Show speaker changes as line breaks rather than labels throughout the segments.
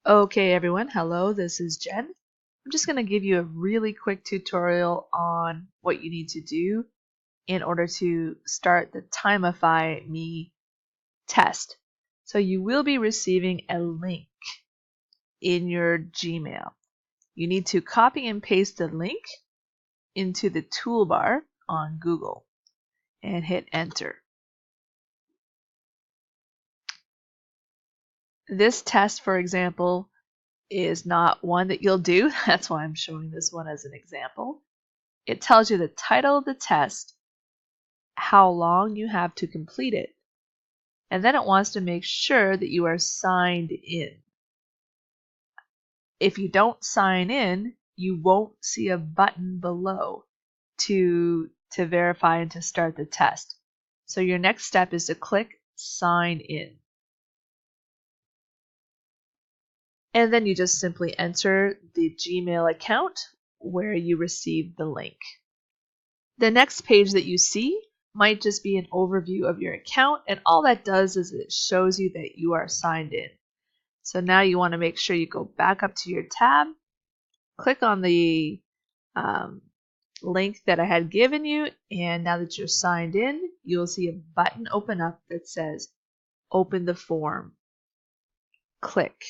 Okay everyone, hello, this is Jen. I'm just going to give you a really quick tutorial on what you need to do in order to start the Timify Me test. So you will be receiving a link in your Gmail. You need to copy and paste the link into the toolbar on Google and hit enter. This test, for example, is not one that you'll do. That's why I'm showing this one as an example. It tells you the title of the test, how long you have to complete it, and then it wants to make sure that you are signed in. If you don't sign in, you won't see a button below to verify and to start the test. So your next step is to click sign in. And then you just simply enter the Gmail account where you received the link. The next page that you see might just be an overview of your account, and all that does is it shows you that you are signed in. So now you want to make sure you go back up to your tab, click on the link that I had given you, and now that you're signed in, you'll see a button open up that says open the form. Click.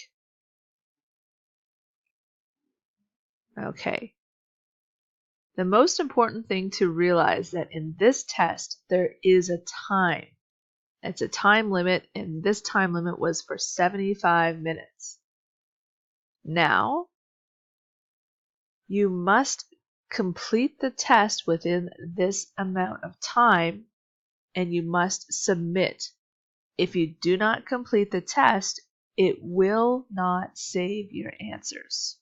Okay. The most important thing to realize that in this test there is a time. It's a time limit, and this time limit was for 75 minutes. Now, you must complete the test within this amount of time, and you must submit. If you do not complete the test, it will not save your answers.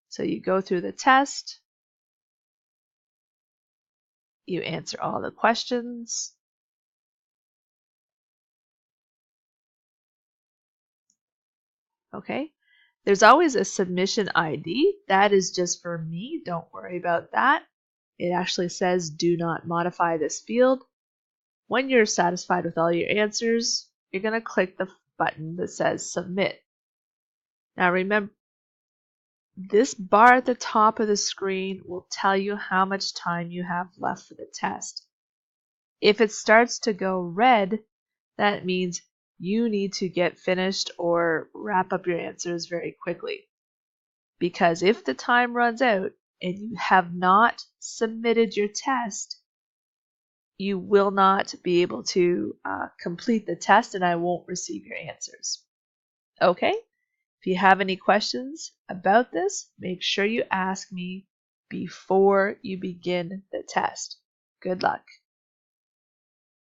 So you go through the test, you answer all the questions, okay? There's always a submission ID. That is just for me. Don't worry about that. It actually says do not modify this field. When you're satisfied with all your answers, you're going to click the button that says submit. Now remember, this bar at the top of the screen will tell you how much time you have left for the test. If it starts to go red, that means you need to get finished or wrap up your answers very quickly. Because if the time runs out and you have not submitted your test, you will not be able to complete the test, and I won't receive your answers. Okay? If you have any questions about this, make sure you ask me before you begin the test. Good luck.